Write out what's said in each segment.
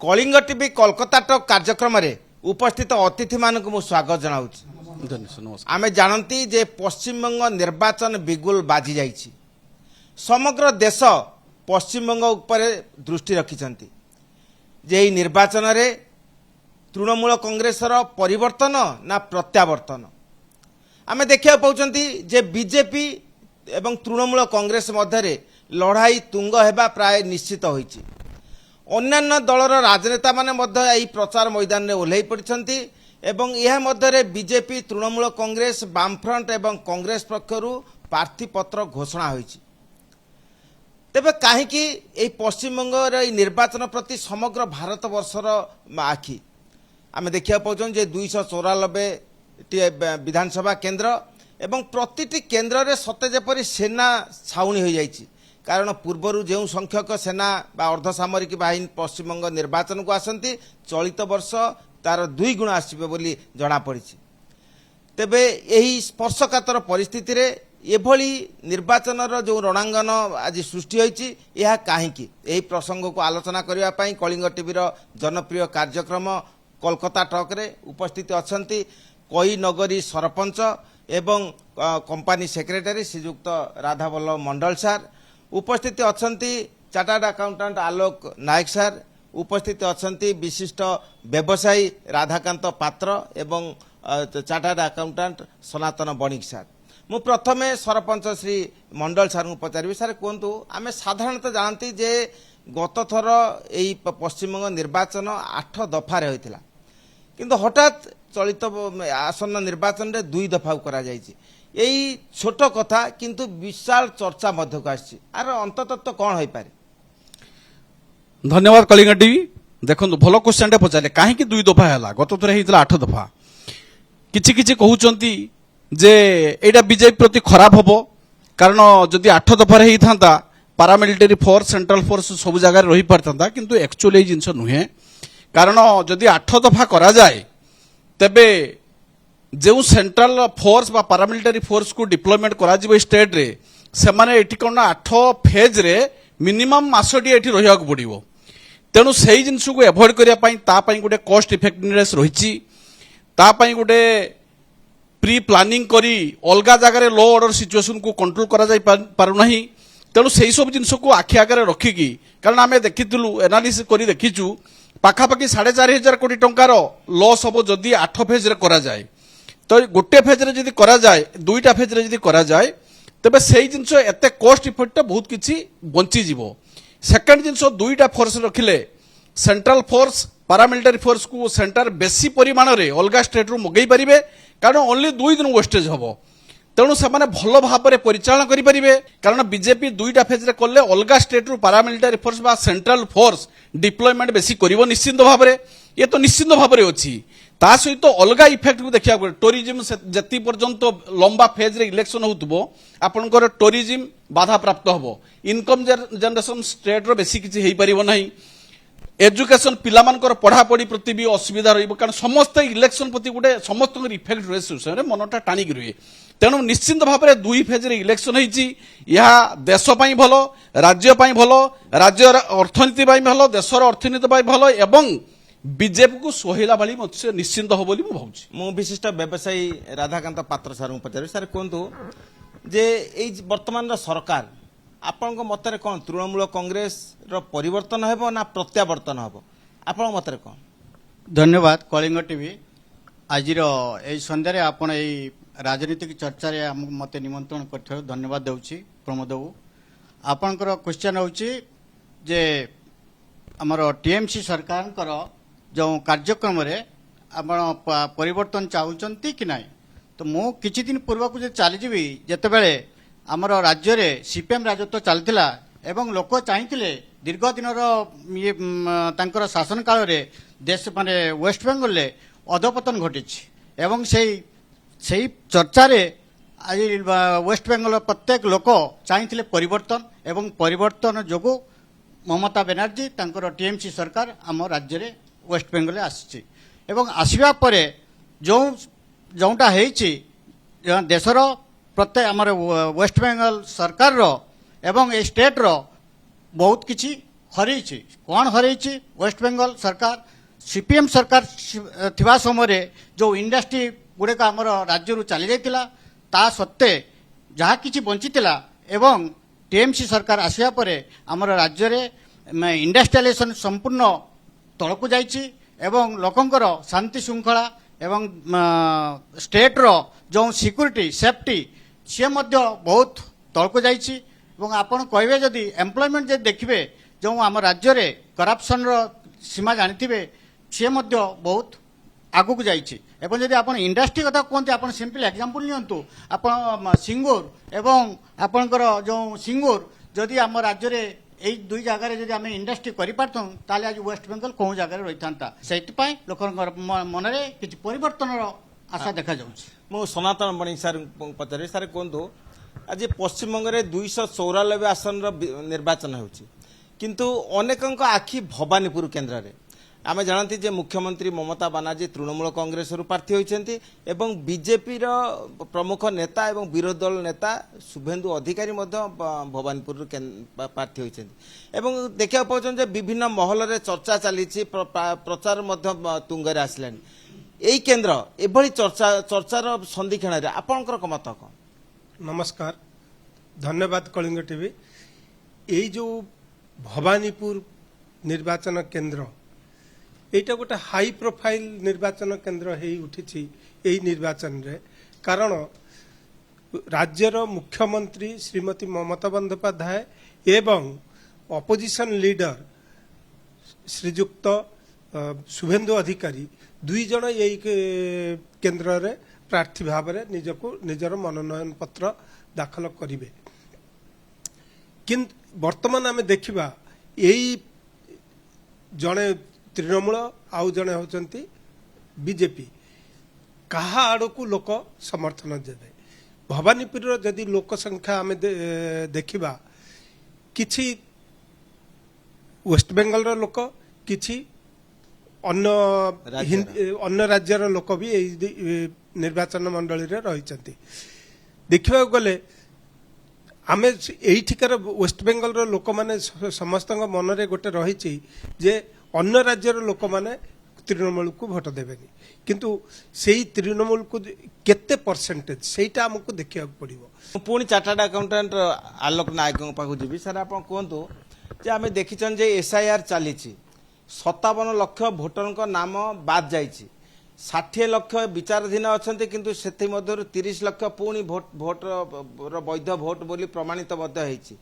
Kalinga TV Kolkata talk कार्यक्रम रे उपस्थित अतिथि मानक मु स्वागत जनाऊँ। आमे जानती जे पश्चिमबंग निर्वाचन बिगुल बाजी जाइछि। समग्र देश पश्चिमबंग उपर दृष्टि रखिछंती जे एही निर्वाचन रे तृणमूल कांग्रेसर परिवर्तन ना प्रत्यावर्तन। आमे देखिया पाउछंती जे बीजेपी एवं तृणमूल कांग्रेस मध्य लड़ाई तुंग हेबा प्राय निश्चित होइछि। अन्यान्य दलर राजनेता माने मध्य एही प्रचार मैदान में ओह्लै पड़िछंती एवं यह मध्य बीजेपी तृणमूल कांग्रेस बामफ्रंट एवं कांग्रेस पक्षरु प्रार्थी पत्र घोषणा होइछि। तेबे काहेकि एही पश्चिमबंग निर्वाचन प्रति समग्र भारत वर्षर आखि आमे देखिया पाउछन जे 294 विधानसभा केन्द्र एवं प्रतिटी केन्द्र रे सते जेपरि सेना छाउनी हो जाइछि। कारण पूर्वर जो संख्यक सेना बा अर्धसामरिक बाहिनी पश्चिमबंग निर्वाचन को आसती चलित वर्ष तार 2 गुण आसबे बोली जना पड़ी। तेबे यही स्पर्शकातर परिस्थिति रे एभली निर्वाचन जो रणांगन आज सृष्टि होइछि यह काहेकि यही प्रसंग को आलोचना करबा पई कलिंग टीवीर जनप्रिय कार्यक्रम कोलकाता टॉक रे उपस्थित अछंती कोई नगरी सरपंच एवं कंपनी सेक्रेटरी श्रीयुक्त राधावल्लभ मंडल सार, उपस्थित अछंती चार्टर्ड अकाउंटेंट आलोक नायक सार, उपस्थित अछंती विशिष्ट व्यवसायी राधाकांत पात्र एवं चार्टर्ड अकाउंटेंट सनातन बणिक सार। मु प्रथमे सरपंच श्री मंडल सार को पचारि सार कहतु आमे साधारणतः जानती जे गत थर यही पश्चिमबंग निर्वाचन 8 दफारे होइतिला किंतु हठात चलित आसन्न निर्वाचन रे 2 दफा करा जायछि। यही छोट कथा किंतु विशाल चर्चा मध्य को आछि। आर अंततत्व कौन होई पारे? धन्यवाद कलिंग टीवी। देखो भल क्वेश्चन टे पचारे कहीं 2 दफा है गत थर होता 8 दफा किछि किछि कहउचंती जे एटा बीजेपी प्रति खराब हबो कारण जदि 8 दफा रे था पारामिलिटारी फोर्स सेंट्रल फोर्स सब जगह रही पारता किंतु एक्चुअली जिनस नुहे कारण जदि 8 दफा करा जाए तेबे जो सेंट्रल फोर्स बा पारामिलिटारी फोर्स को डिप्लॉयमेंट करा जिवो स्टेट रे से माने एठी कोन 8 फेज रे मिनिमम मासटी एठी रहिया को पड़िबो। तेनु सेही जिनस को एवॉइड करिया पई ता पई गुटे कॉस्ट इफेक्टिवनेस रहिछि ता पई गुटे प्री प्लानिंग करी अलगा जगह रे लॉ ऑर्डर सिचुएशन को कंट्रोल करा जाय पारु नाही। तेनु सेही सब जिनस को आखि आगे रखिकी कारण आमे देखितलु एनालिसिस करी देखिचु पाखापाखि 4,500 कोटी टंकार लॉस हम जदि 8 फेज रे करा जाए तो गोटे फेज रे जदि करा जाए 2टा फेज रे जदि करा जाए तेबे सेही जिनस एते कॉस्ट इफेक्ट बहुत किछि बंची जिवो। सेकंड जिनस 2टा फोर्स रखिले सेंट्रल फोर्स पारामिलिटारी फोर्स को सेंटर बेसी परिमाण रे अलगा स्टेट रु मगै परिबे कारण ओनली 2 दिन वेस्टेज हबो। तेणु से भल भाव में परिचालन करेंगे कारण बीजेपी 2टा फेज रे कले अलगा स्टेट रु पारामिलिटारी फोर्स बा सेंट्रल फोर्स डिप्लॉयमेंट बेसी करिवो निश्चित भाव में ये तो निश्चित भाव में अच्छी ता सहित तो अलगा इफेक्ट को देखा टूरिज्म जति पर्यंत लंबा फेज रे इलेक्शन होतबो आपनकर टूरिज्म बाधा प्राप्त हबो इनकम जनरेशन स्टेट रो बेसी किछि हेई परिबो नाही एजुकेशन पिलामानकर पढ़ापढ़ी प्रति भी असुविधा रही कारण समस्त इलेक्शन प्रति गोटे समस्त इफेक्ट रहे मनटा टाणिक रुहे। तेणु निश्चिंत भाव में 2 फेज रे इलेक्शन होइछि यह देश पई भलो राज्य पई भलो राज्य अर्थनीति पई भलो देशर अर्थनीति पई भलो एवं बीजेपी को सोहिला भाली मत निश्चिंत हो बोली मु भाउछि। मु विशिष्ट व्यवसायी राधाकांत पात्र सार को पचारि सार कहतु जे एई वर्तमान सरकार आपन मतरे कौन तृणमूल कांग्रेस रो परिवर्तन हेबो ना प्रत्यावर्तन हेबो आपन मतरे कौन? धन्यवाद कलिंग टीवी। आज संध्यारे आपण एई राजनीतिक चर्चा रे मते निमंत्रण करथो धन्यवाद देउछि प्रमोद बाबू। आपनकर क्वेश्चन होउछि जे हमर टीएमसी सरकार जो कार्यक्रम रे आपण परिवर्तन चाहुचंती कि नाही तो मु किछि दिन पूर्व को जे चली जिवि जते बेले आमर राज्य रे सीपीएम राजत्व चलथिला एवं लोक चाहिथिले दीर्घ दिन ये तांकर शासन काल रे देश माने वेस्ट बेंगल रे अधपतन घटिछि एवं सेही चर्चा रे आज वेस्ट बेंगल प्रत्येक लोक चाहिथिले परिवर्तन एवं परिवर्तन जोगु ममता बनर्जी तांकर टीएमसी सरकार आम राज्य रे वेस्ट बेंगल आसी एवं आसवा परे जोटा हेछि देशर प्रत्येक आमर वेस्ट बेंगल सरकार रो एवं ए स्टेट रो बहुत किछि हरैछि कौन हरैछि वेस्ट बेंगल सरकार सीपीएम सरकार थिबा समय जो इंडस्ट्री गुड़िक आमर राज्य चली जाइतिला ता सत्ते जहाँ किछि बंचितिला एवं टीएमसी सरकार आसिया परे आमर राज्य रे इंडस्ट्रियलाइजेशन संपूर्ण तलकु जाइछि एवं लोकंकर शांति श्रृंखला एवं स्टेट रो जो सिक्यूरिटी सेफ्टी सी मध्य बहुत तलकु जाइछि एवं आपण कहबे जदि एम्प्लॉयमेंट जे देखिबे जो आम राज्य रे करप्शन रो सीमा जानिथिबे सी मध्य बहुत आगु जाइछि एवं जदि आपण इंडस्ट्री कथा कहते आपण सिंपल एग्जांपल नियंतु आपण सिंगूर एवं आपणकर जो सिंगूर जदि आम राज्य रे এই দুই জায়গায় যদি আমি ইন্ডাস্ট্রি করিপারতাম তাহলে আজ ওয়েস্ট বেঙ্গল কোন জায়গায় রইথান্তা সেইপাই লোকর মନରେ কিছু পরিবর্তনর আশা দেখা যাচ্ছে ମୁଁ ସନାତନ ବଣିକ ସାର୍ ପଚାରିବି ସାର୍ କୁହନ୍ତୁ ଆଜି ପଶ୍ଚିମବଙ୍ଗରେ 294 ଆସନର ନିର୍ବାଚନ ହେଉଛି କିନ୍ତୁ ଅନେକଙ୍କ ଆଖି ଭବାନୀପୁର କେନ୍ଦ୍ରରେ ଆମେ ଜାଣନ୍ତି ଯେ ମୁଖ୍ୟମନ୍ତ୍ରୀ ମମତା ବାନାର୍ଜୀ ତୃଣମୂଳ କଂଗ୍ରେସରୁ ପ୍ରାର୍ଥୀ ହୋଇଛନ୍ତି ଏବଂ ବିଜେପିର ପ୍ରମୁଖ ନେତା ଏବଂ ବିରୋଧୀ ଦଳ ନେତା ଶୁଭେନ୍ଦୁ ଅଧିକାରୀ ମଧ୍ୟ ଭବାନୀପୁରରୁ ପ୍ରାର୍ଥୀ ହୋଇଛନ୍ତି ଏବଂ ଦେଖିବାକୁ ପାଉଛନ୍ତି ଯେ ବିଭିନ୍ନ ମହଲରେ ଚର୍ଚ୍ଚା ଚାଲିଛି ପ୍ରଚାର ମଧ୍ୟ ତୁଙ୍ଗରେ ଆସିଲାଣି এই কেন্দ্র এভাবে চর্চার সন্ধিক্ষণে আপনার মত কম নমস্কার ধন্যবাদ কলিঙ্গ টিভি এই যে ভবানীপুর নির্বাচন কেন্দ্র এইটা গোটে হাই প্রোফাইল নির্বাচন কেন্দ্র হয়ে উঠিছি এই নির্বাচନରେ কারণ রাজ্যর মুখ্যমন্ত্রী শ্রীমতী মমতা বন্দ্যোপাধ্যায় এবং অপোজিশন লিডর শ্রীযুক্ত শুভেন্দু ଅଧିକାରୀ ଦୁଇ ଜଣ এই କେନ୍ଦ୍ରରେ ପ୍ରାର୍ଥୀ ଭାବରେ ନିଜକୁ ନିଜର ମନୋନୟନ ପତ୍ର ଦାଖଲ କରିବେ କିନ୍ତୁ ବର୍ତ୍ତମାନ ଆମେ ଦେଖିବା ଏଇ ଜଣେ ତୃଣମୂଳ ଆଉ ଜଣେ ହେଉଛନ୍ତି ବିଜେପି କାହା ଆଡ଼କୁ ଲୋକ ସମର୍ଥନ ଦେବେ ଭବାନୀପୁରର ଯଦି ଲୋକ ସଂଖ୍ୟା ଆମେ ଦେଖିବା କିଛି ୱେଷ୍ଟବେଙ୍ଗଲର ଲୋକ କିଛି ଅନ୍ୟ ରାଜ୍ୟର ଲୋକ ବି এই ନିର୍ବାଚନ ମଣ୍ଡଳୀରେ ରହିଛନ୍ତି ଦେଖିବାକୁ ଗଲେ ଆମେ ଏଇଠିକାର ୱେଷ୍ଟବେଙ୍ଗଲର ଲୋକମାନେ ସମସ୍ତଙ୍କ ମନରେ ଗୋଟେ ରହିଛି ଯେ ଅନ୍ୟ ରାଜ୍ୟର ଲୋକମାନେ ତୃଣମୂଳକୁ ଭୋଟ ଦେବେନି କିନ୍ତୁ ସେଇ ତୃଣମୂଳକୁ କେତେ ପରସେଣ୍ଟେଜ ସେଇଟା ଆମକୁ ଦେଖିବାକୁ ପଡ଼ିବ ପୁଣି ଚାର୍ଟାର୍ଡ ଆକାଉଣ୍ଟାଣ୍ଟ ଆଲୋକ ନାୟକଙ୍କ ପାଖକୁ ଯିବି ସାର୍ ଆପଣ କୁହନ୍ତୁ ଯେ ଆମେ ଦେଖିଛନ୍ତି ଯେ ଏସ୍ଆଇଆର୍ ଚାଲିଛି 57 ଲକ୍ଷ ଭୋଟରଙ୍କ ନାମ ବାଦ ଯାଇଛି 60 ଲକ୍ଷ ବିଚାରାଧୀନ ଅଛନ୍ତି କିନ୍ତୁ ସେଥିମଧ୍ୟରୁ 30 ଲକ୍ଷ ପୁଣି ଭୋଟର ବୈଧ ଭୋଟ ବୋଲି ପ୍ରମାଣିତ ମଧ୍ୟ ହେଇଛି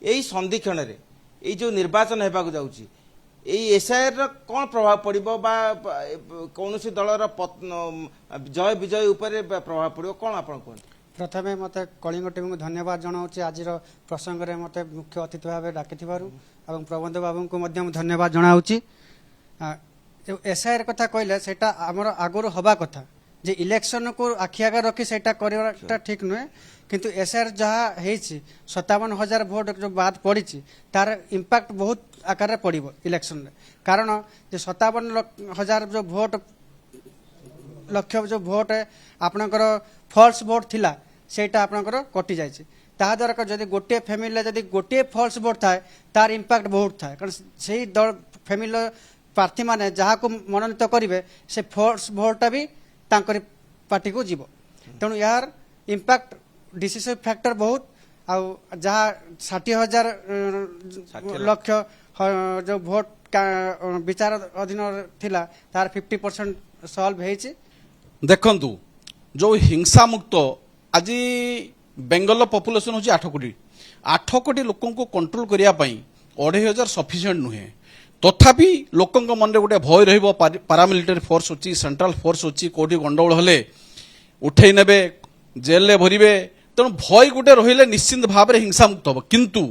ଏହି ସନ୍ଧିକ୍ଷଣରେ এই যে নির্বাচন হেବାକୁ যাଉଛି এই এসআইআর ର কোন প্রভাব পড়িব বা কৌনসি দলর জয় বিজয় উপরে প্রভাব পড়িব কোন আপন কোন प्रथमे मत कलिंग टीम को धन्यवाद जनाऊँ आज प्रसंग में मत मुख्य अतिथि भाव डाकी और प्रबंध बाबू को धन्यवाद जनाऊँ एसआईआर कथा कहले सेटा आमर आगुरी हवा कथा जे इलेक्शन को आखि आगे रखी सेटा करवाटा ठीक नुहे किंतु एसआईआर जहाँ 57,000 भोट जो बाद पड़ी तार इम्पैक्ट बहुत आकार पड़ो इलेक्शन में कारण जे 57,000 जो भोट लक्ष जो भोट आपणकर फल्स भोट थिला सेटा आपणकर कटि जाइए ताद्वारा जदि गोटे फैमिली जदि गोटे फल्स भोट थाए तार इम्पैक्ट बहुत थाए कारण से दल फैमिली प्रार्थी माने जहाँ को मनोनीत करेंगे से फल्स भोटा भी तांकरी पार्टी को जीव तेणु यार इम्पैक्ट डिसिसिव फैक्टर बहुत आउ जहाँ 60,000 लक्ष जो भोट विचार अधीन थिला तार 50% सॉल्व होइछि देखंतु जो हिंसा मुक्त आज बेंगल पॉपुलेशन हूँ 8 कोटी लोकों को कंट्रोल करिया पई 2,500 सफिशिएंट नुहे तथापि लोकों मन में गोटे भय रहिबो पारामिलिटारी फोर्स होची सेंट्रल फोर्स होची कोठी गंडगोल हले उठेई नेबे जेल ले भरिबे तेणु भय गोटे रहिले निश्चिंत भाव में हिंसा मुक्त हम किंतु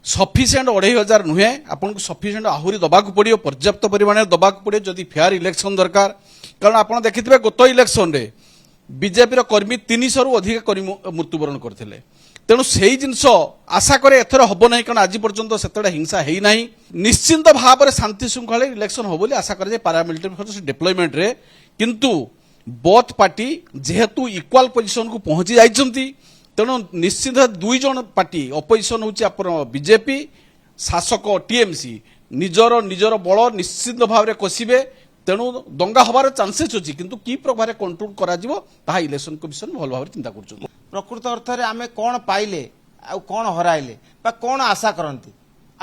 सफिशिएंट 2,500 नुहे आपन को सफिशिएंट आहुरी दबाकू पड़ियो पर्याप्त परिमाण दबाकू पड़ियो जदि फेयर इलेक्शन दरकार कारण आप देखिए गत इलेक्शन रे बीजेपी कर्मी 300 रु अधिक कर्मी मृत्युवरण करते तेणु से जिनस आशा करे एथर हम ना कारण आज पर्यंत से हिंसा है ना निश्चिंत भाव में शांति श्रृंखला इलेक्शन हो बोली आशा करे पारामिलिटारी फोर्स डिप्लॉयमेंट रे किंतु बोथ पार्टी जेहेतु इक्वाल पोजिशन को पहुंची जाइछंती तेणु निश्चिंत 2 जन पार्टी अपोजिशन होची बीजेपी ଶାସକ ଟିଏମସି ନିଜର ନିଜର ବଳ ନିଶ୍ଚିତ ଭାବରେ କଷିବେ ତେଣୁ ଦଙ୍ଗା ହବାର ଚାନ୍ସେସ୍ ଅଛି କିନ୍ତୁ କି ପ୍ରକାରେ କଣ୍ଟ୍ରୋଲ କରାଯିବ ତାହା ଇଲେକ୍ସନ କମିଶନ ଭଲ ଭାବରେ ଚିନ୍ତା କରୁଛନ୍ତି। ପ୍ରକୃତ ଅର୍ଥରେ ଆମେ କ'ଣ ପାଇଲେ ଆଉ କ'ଣ ହରାଇଲେ ବା କ'ଣ ଆଶା କରନ୍ତି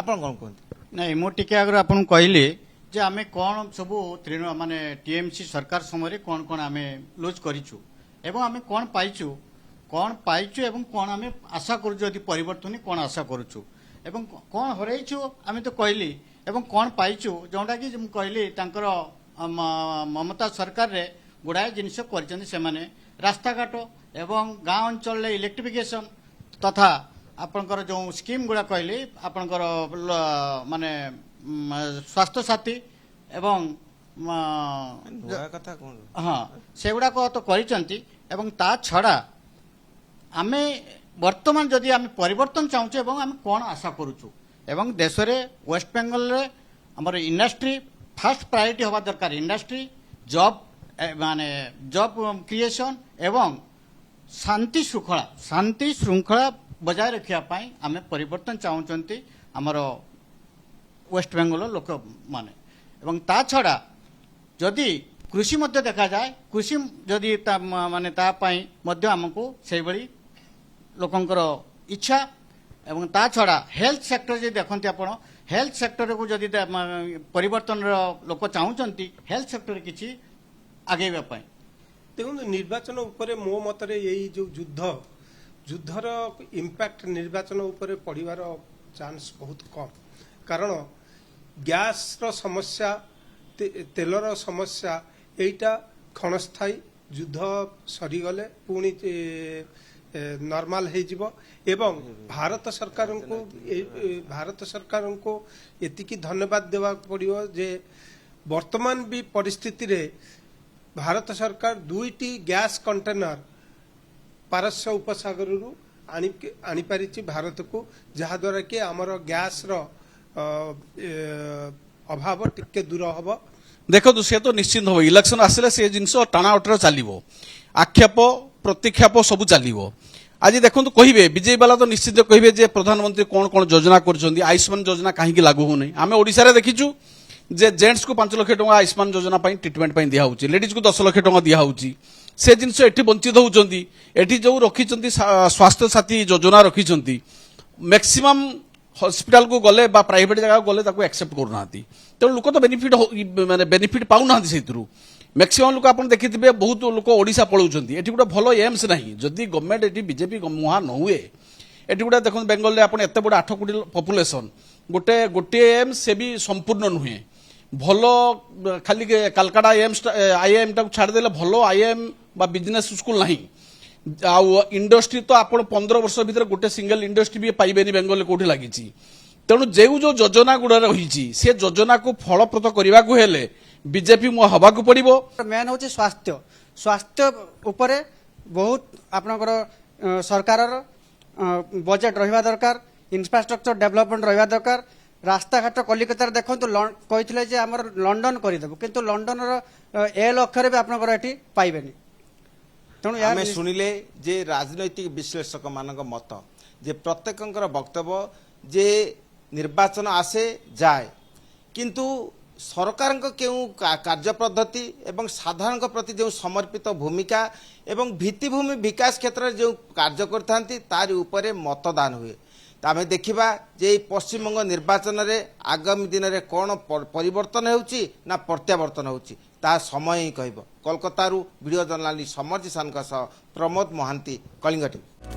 ଆପଣ କ'ଣ କୁହନ୍ତି? ନାଇଁ ମୁଁ ଟିକେ ଆଗରୁ ଆପଣଙ୍କୁ କହିଲି ଯେ ଆମେ କ'ଣ ସବୁ ମାନେ ଟିଏମସି ସରକାର ସମୟରେ କ'ଣ କ'ଣ ଆମେ ଲୁଜ୍ କରିଛୁ ଏବଂ ଆମେ କ'ଣ ପାଇଛୁ ଏବଂ କ'ଣ ଆମେ ଆଶା କରୁଛୁ ଯଦି ପରିବର୍ତ୍ତନ କ'ଣ ଆଶା କରୁଛୁ ଏବଂ କ'ଣ ହରାଇଛୁ ଆମେ ତ କହିଲି ଏବଂ କ'ଣ ପାଇଛୁ ଯେଉଁଟାକି ମୁଁ କହିଲି ତାଙ୍କର ମମତା ସରକାରରେ ଗୁଡ଼ାଏ ଜିନିଷ କରିଛନ୍ତି ସେମାନେ ରାସ୍ତାଘାଟ ଏବଂ ଗାଁ ଅଞ୍ଚଳରେ ଇଲେକ୍ଟ୍ରିଫିକେସନ୍ ତଥା ଆପଣଙ୍କର ଯେଉଁ ସ୍କିମ୍ ଗୁଡ଼ା କହିଲି ଆପଣଙ୍କର ମାନେ ସ୍ୱାସ୍ଥ୍ୟ ସାଥୀ ଏବଂ ନୂଆ କଥା କ'ଣ ହଁ ସେଗୁଡ଼ାକ ତ କରିଛନ୍ତି ଏବଂ ତା ଛଡ଼ା ଆମେ ବର୍ତ୍ତମାନ ଯଦି ଆମେ ପରିବର୍ତ୍ତନ ଚାହୁଁଛୁ ଏବଂ ଆମେ କ'ଣ ଆଶା କରୁଛୁ ଏବଂ ଦେଶରେ ୱେଷ୍ଟବେଙ୍ଗଲରେ ଆମର ଇଣ୍ଡଷ୍ଟ୍ରି ଫାର୍ଷ୍ଟ ପ୍ରାୟୋରିଟି ହେବା ଦରକାର ଇଣ୍ଡଷ୍ଟ୍ରି ଜବ୍ ମାନେ ଜବ୍ କ୍ରିଏସନ୍ ଏବଂ ଶାନ୍ତି ଶୃଙ୍ଖଳା ବଜାୟ ରଖିବା ପାଇଁ ଆମେ ପରିବର୍ତ୍ତନ ଚାହୁଁଛନ୍ତି ଆମର ୱେଷ୍ଟବେଙ୍ଗଲର ଲୋକମାନେ ଏବଂ ତା ଛଡ଼ା ଯଦି କୃଷି ମଧ୍ୟ ଦେଖାଯାଏ କୃଷି ଯଦି ମାନେ ତା ପାଇଁ ମଧ୍ୟ ଆମକୁ ସେଇଭଳି ଲୋକଙ୍କର ଇଚ୍ଛା ଏବଂ ତା ଛଡ଼ା ହେଲ୍ଥ ସେକ୍ଟର ଯଦି ଦେଖନ୍ତି ଆପଣ ହେଲ୍ଥ ସେକ୍ଟରକୁ ଯଦି ପରିବର୍ତ୍ତନର ଲୋକ ଚାହୁଁଛନ୍ତି ହେଲ୍ଥ ସେକ୍ଟରରେ କିଛି ଆଗେଇବା ପାଇଁ। ଦେଖନ୍ତୁ ନିର୍ବାଚନ ଉପରେ ମୋ ମତରେ ଏଇ ଯୋଉ ଯୁଦ୍ଧର ଇମ୍ପାକ୍ଟ ନିର୍ବାଚନ ଉପରେ ପଡ଼ିବାର ଚାନ୍ସ ବହୁତ କମ୍ କାରଣ ଗ୍ୟାସର ସମସ୍ୟା ତେଲର ସମସ୍ୟା ଏଇଟା କ୍ଷଣସ୍ଥାୟୀ ଯୁଦ୍ଧ ସରିଗଲେ ପୁଣି ନର୍ମାଲ ହେଇଯିବ ଏବଂ ଭାରତ ସରକାରଙ୍କୁ ଏତିକି ଧନ୍ୟବାଦ ଦେବାକୁ ପଡ଼ିବ ଯେ ବର୍ତ୍ତମାନ ବି ପରିସ୍ଥିତିରେ ଭାରତ ସରକାର 2ଟି ଗ୍ୟାସ୍ କଣ୍ଟେନର ପାରସ୍ୟ ଉପସାଗରରୁ ଆଣିପାରିଛି ଭାରତକୁ ଯାହାଦ୍ୱାରା କି ଆମର ଗ୍ୟାସର ଅଭାବ ଟିକେ ଦୂର ହେବ। ଦେଖନ୍ତୁ ସେ ତ ନିଶ୍ଚିନ୍ତ ହେବ ଇଲେକ୍ସନ ଆସିଲେ ସେ ଜିନିଷ ଟାଣା ଅଟର ଚାଲିବ ଆକ୍ଷେପ ପ୍ରତିକ୍ଷେପ ସବୁ ଚାଲିବ। ଆଜି ଦେଖନ୍ତୁ କହିବେ ବିଜେପି ବାଲା ତ ନିଶ୍ଚିତ କହିବେ ଯେ ପ୍ରଧାନମନ୍ତ୍ରୀ କ'ଣ କ'ଣ ଯୋଜନା କରୁଛନ୍ତି ଆୟୁଷ୍ମାନ ଯୋଜନା କାହିଁକି ଲାଗୁ ହେଉନାହିଁ। ଆମେ ଓଡ଼ିଶାରେ ଦେଖିଛୁ ଯେ ଜେଣ୍ଟସକୁ 5 ଲକ୍ଷ ଟଙ୍କା ଆୟୁଷ୍ମାନ ଯୋଜନା ପାଇଁ ଟ୍ରିଟମେଣ୍ଟ ପାଇଁ ଦିଆହେଉଛି ଲେଡିଜକୁ 10 ଲକ୍ଷ ଟଙ୍କା ଦିଆହେଉଛି ସେ ଜିନିଷ ଏଠି ବଞ୍ଚିତ ହେଉଛନ୍ତି। ଏଠି ଯେଉଁ ରଖିଛନ୍ତି ସ୍ୱାସ୍ଥ୍ୟ ସାଥୀ ଯୋଜନା ରଖିଛନ୍ତି ମ୍ୟାକ୍ସିମମ୍ ହସ୍ପିଟାଲକୁ ଗଲେ ବା ପ୍ରାଇଭେଟ ଜାଗାକୁ ଗଲେ ତାକୁ ଆକ୍ସେପ୍ଟ କରୁନାହାନ୍ତି ତେଣୁ ଲୋକ ତ ବେନିଫିଟ୍ ପାଉନାହାନ୍ତି ସେଇଥିରୁ ମ୍ୟାକ୍ସିମମ୍ ଲୋକ ଆପଣ ଦେଖିଥିବେ ବହୁତ ଲୋକ ଓଡ଼ିଶା ପଳାଉଛନ୍ତି ଏଠି ଗୋଟେ ଭଲ ଏମ୍ସ ନାହିଁ ଯଦି ଗଭର୍ଣ୍ଣମେଣ୍ଟ ଏଠି ବିଜେପି ମୁହାଁ ନ ହୁଏ ଏଠି ଗୋଟେ ଦେଖନ୍ତୁ ବେଙ୍ଗଲରେ ଆପଣ ଏତେ ବଡ଼ 8 କୋଟି ପପୁଲେସନ୍ ଗୋଟିଏ ଏମ୍ସ ସେ ବି ସମ୍ପୂର୍ଣ୍ଣ ନୁହେଁ ଭଲ ଖାଲି କାଲକାଟା ଆଇଆଇଏମ୍ ଟାକୁ ଛାଡ଼ିଦେଲେ ଭଲ ଆଇଆଇଏମ୍ ବା ବିଜନେସ୍ ସ୍କୁଲ ନାହିଁ ଆଉ ଇଣ୍ଡଷ୍ଟ୍ରି ତ ଆପଣ 15 ବର୍ଷ ଭିତରେ ଗୋଟେ ସିଙ୍ଗଲ ଇଣ୍ଡଷ୍ଟ୍ରି ବି ପାଇବେନି ବେଙ୍ଗଲରେ କୋଉଠି ଲାଗିଛି ତେଣୁ ଯେଉଁ ଯୋଜନା ଗୁଡ଼ା ରହିଛି ସେ ଯୋଜନାକୁ ଫଳପ୍ରଦ କରିବାକୁ ହେଲେ ବିଜେପି ହେବାକୁ ପଡ଼ିବ। ମେନ୍ ହେଉଛି ସ୍ୱାସ୍ଥ୍ୟ ଉପରେ ବହୁତ ଆପଣଙ୍କର ସରକାରର ବଜେଟ୍ ରହିବା ଦରକାର ଇନଫ୍ରାଷ୍ଟ୍ରକ୍ଚର ଡେଭଲପମେଣ୍ଟ ରହିବା ଦରକାର ରାସ୍ତାଘାଟ କଲିକତାରେ ଦେଖନ୍ତୁ କହିଥିଲେ ଯେ ଆମର ଲଣ୍ଡନ କରିଦେବୁ କିନ୍ତୁ ଲଣ୍ଡନର ଏଲ୍ ଅକ୍ଷରେ ବି ଆପଣଙ୍କର ଏଠି ପାଇବେନି। ତେଣୁ ଆମେ ଶୁଣିଲେ ଯେ ରାଜନୈତିକ ବିଶ୍ଳେଷକ ମାନଙ୍କ ମତ ଯେ ପ୍ରତ୍ୟେକଙ୍କର ବକ୍ତବ୍ୟ ଯେ ନିର୍ବାଚନ ଆସେ ଯାଏ କିନ୍ତୁ ସରକାରଙ୍କ କେଉଁ କାର୍ଯ୍ୟ ପଦ୍ଧତି ଏବଂ ସାଧାରଣଙ୍କ ପ୍ରତି ଯେଉଁ ସମର୍ପିତ ଭୂମିକା ଏବଂ ଭିତ୍ତିଭୂମି ବିକାଶ କ୍ଷେତ୍ରରେ ଯେଉଁ କାର୍ଯ୍ୟ କରିଥାନ୍ତି ତାରି ଉପରେ ମତଦାନ ହୁଏ। ତ ଆମେ ଦେଖିବା ଯେ ଏହି ପଶ୍ଚିମବଙ୍ଗ ନିର୍ବାଚନରେ ଆଗାମୀ ଦିନରେ କ'ଣ ପରିବର୍ତ୍ତନ ହେଉଛି ନା ପ୍ରତ୍ୟାବର୍ତ୍ତନ ହେଉଛି ତାହା ସମୟ ହିଁ କହିବ। କୋଲକାତାରୁ ଭିଡ଼ିଓ ଜର୍ଣ୍ଣାଲିଷ୍ଟ ସମର ଜିସାନଙ୍କ ସହ ପ୍ରମୋଦ ମହାନ୍ତି, କଳିଙ୍ଗ ଟିଭି।